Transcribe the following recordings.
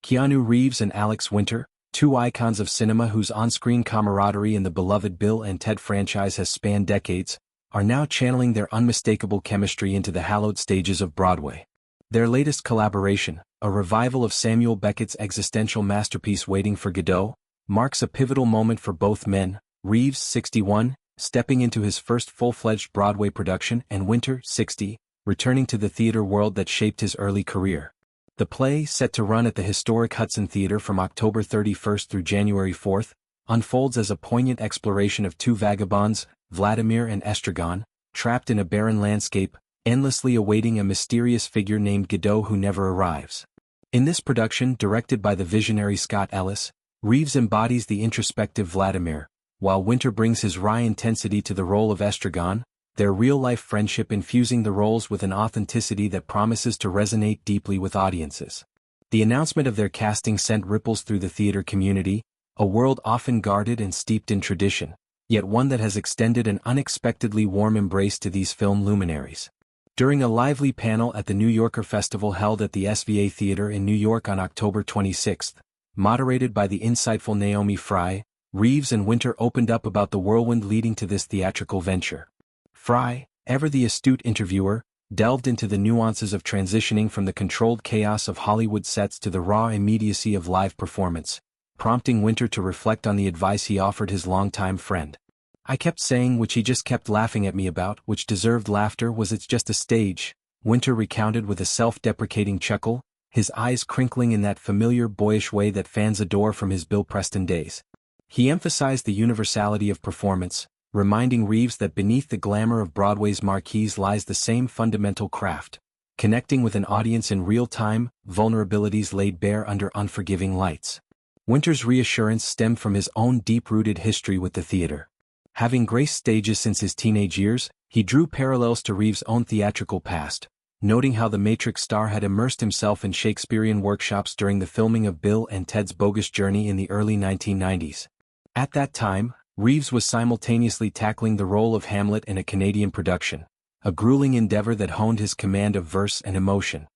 Keanu Reeves and Alex Winter, two icons of cinema whose on-screen camaraderie in the beloved Bill and Ted franchise has spanned decades, are now channeling their unmistakable chemistry into the hallowed stages of Broadway. Their latest collaboration, a revival of Samuel Beckett's existential masterpiece Waiting for Godot, marks a pivotal moment for both men, Reeves, 61, stepping into his first full-fledged Broadway production, and Winter, 60, returning to the theater world that shaped his early career. The play, set to run at the historic Hudson Theater from October 31 through January 4, unfolds as a poignant exploration of two vagabonds, Vladimir and Estragon, trapped in a barren landscape, endlessly awaiting a mysterious figure named Godot who never arrives. In this production, directed by the visionary Scott Ellis, Reeves embodies the introspective Vladimir, while Winter brings his wry intensity to the role of Estragon, their real-life friendship infusing the roles with an authenticity that promises to resonate deeply with audiences. The announcement of their casting sent ripples through the theater community, a world often guarded and steeped in tradition, yet one that has extended an unexpectedly warm embrace to these film luminaries. During a lively panel at the New Yorker Festival held at the SVA Theater in New York on October 26, moderated by the insightful Naomi Fry, Reeves and Winter opened up about the whirlwind leading to this theatrical venture. Fry, ever the astute interviewer, delved into the nuances of transitioning from the controlled chaos of Hollywood sets to the raw immediacy of live performance, prompting Winter to reflect on the advice he offered his longtime friend. "I kept saying, which he just kept laughing at me about, which deserved laughter, was it's just a stage," Winter recounted with a self-deprecating chuckle, his eyes crinkling in that familiar boyish way that fans adore from his Bill Preston days. He emphasized the universality of performance, reminding Reeves that beneath the glamour of Broadway's marquees lies the same fundamental craft, connecting with an audience in real time, vulnerabilities laid bare under unforgiving lights. Winter's reassurance stemmed from his own deep-rooted history with the theater. Having graced stages since his teenage years, he drew parallels to Reeves' own theatrical past, noting how the Matrix star had immersed himself in Shakespearean workshops during the filming of Bill and Ted's Bogus Journey in the early 1990s. At that time, Reeves was simultaneously tackling the role of Hamlet in a Canadian production, a grueling endeavor that honed his command of verse and emotion.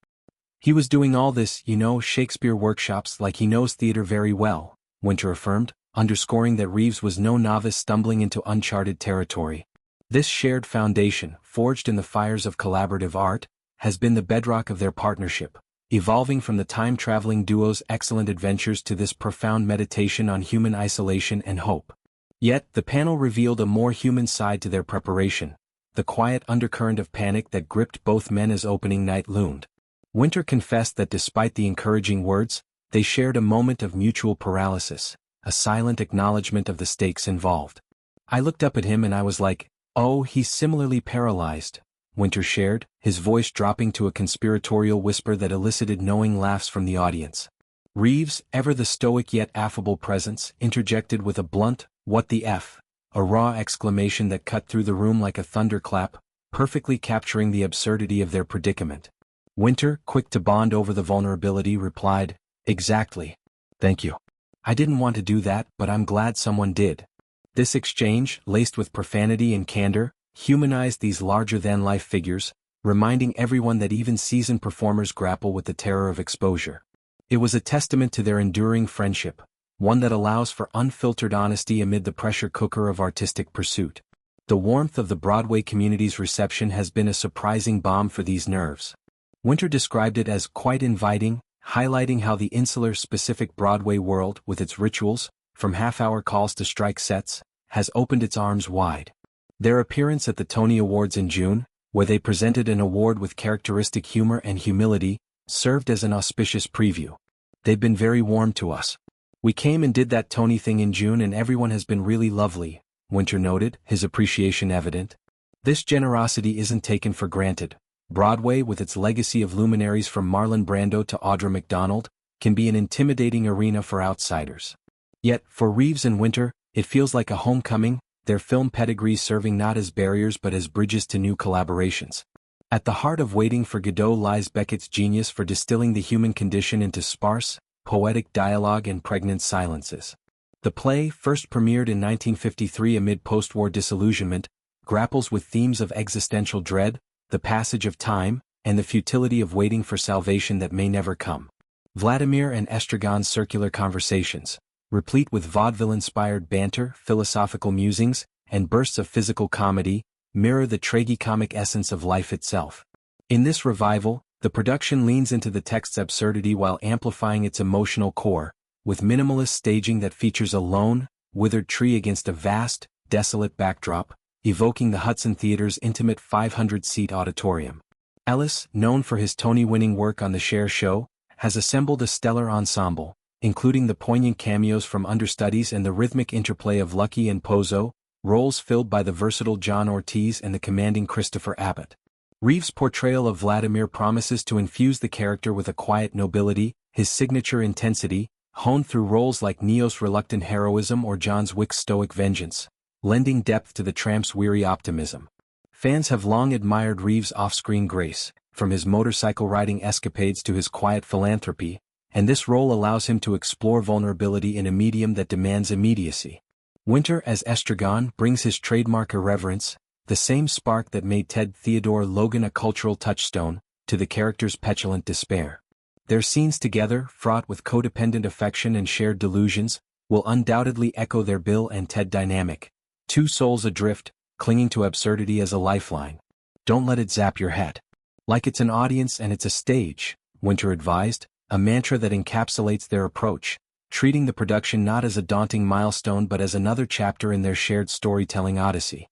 "He was doing all this, Shakespeare workshops, like he knows theater very well," Winter affirmed, underscoring that Reeves was no novice stumbling into uncharted territory. This shared foundation, forged in the fires of collaborative art, has been the bedrock of their partnership, evolving from the time-traveling duo's excellent adventures to this profound meditation on human isolation and hope. Yet, the panel revealed a more human side to their preparation, the quiet undercurrent of panic that gripped both men as opening night loomed. Winter confessed that despite the encouraging words, they shared a moment of mutual paralysis, a silent acknowledgement of the stakes involved. "I looked up at him and I was like, oh, he's similarly paralyzed," Winter shared, his voice dropping to a conspiratorial whisper that elicited knowing laughs from the audience. Reeves, ever the stoic yet affable presence, interjected with a blunt, "What the F?" a raw exclamation that cut through the room like a thunderclap, perfectly capturing the absurdity of their predicament. Winter, quick to bond over the vulnerability, replied, "Exactly. Thank you. I didn't want to do that, but I'm glad someone did." This exchange, laced with profanity and candor, humanized these larger-than-life figures, reminding everyone that even seasoned performers grapple with the terror of exposure. It was a testament to their enduring friendship, one that allows for unfiltered honesty amid the pressure cooker of artistic pursuit. The warmth of the Broadway community's reception has been a surprising balm for these nerves. Winter described it as quite inviting, highlighting how the insular-specific Broadway world, with its rituals, from half-hour calls to strike sets, has opened its arms wide. Their appearance at the Tony Awards in June, where they presented an award with characteristic humor and humility, served as an auspicious preview. "They've been very warm to us. We came and did that Tony thing in June and everyone has been really lovely," Winter noted, his appreciation evident. This generosity isn't taken for granted. Broadway, with its legacy of luminaries from Marlon Brando to Audra McDonald, can be an intimidating arena for outsiders. Yet, for Reeves and Winter, it feels like a homecoming, their film pedigrees serving not as barriers but as bridges to new collaborations. At the heart of Waiting for Godot lies Beckett's genius for distilling the human condition into sparse, poetic dialogue and pregnant silences. The play, first premiered in 1953 amid post-war disillusionment, grapples with themes of existential dread, the passage of time, and the futility of waiting for salvation that may never come. Vladimir and Estragon's circular conversations, replete with vaudeville-inspired banter, philosophical musings, and bursts of physical comedy, mirror the tragicomic essence of life itself. In this revival, the production leans into the text's absurdity while amplifying its emotional core, with minimalist staging that features a lone, withered tree against a vast, desolate backdrop, evoking the Hudson Theater's intimate 500-seat auditorium. Ellis, known for his Tony-winning work on The Cher Show, has assembled a stellar ensemble, including the poignant cameos from understudies and the rhythmic interplay of Lucky and Pozo, roles filled by the versatile John Ortiz and the commanding Christopher Abbott. Reeves' portrayal of Vladimir promises to infuse the character with a quiet nobility, his signature intensity, honed through roles like Neo's reluctant heroism or John Wick's stoic vengeance, lending depth to the tramp's weary optimism. Fans have long admired Reeves' off-screen grace, from his motorcycle-riding escapades to his quiet philanthropy, and this role allows him to explore vulnerability in a medium that demands immediacy. Winter as Estragon brings his trademark irreverence, the same spark that made Ted Theodore Logan a cultural touchstone, to the character's petulant despair. Their scenes together, fraught with codependent affection and shared delusions, will undoubtedly echo their Bill and Ted dynamic, two souls adrift, clinging to absurdity as a lifeline. Don't let it zap your head. Like it's an audience and it's a stage, Winter advised, a mantra that encapsulates their approach, treating the production not as a daunting milestone but as another chapter in their shared storytelling odyssey.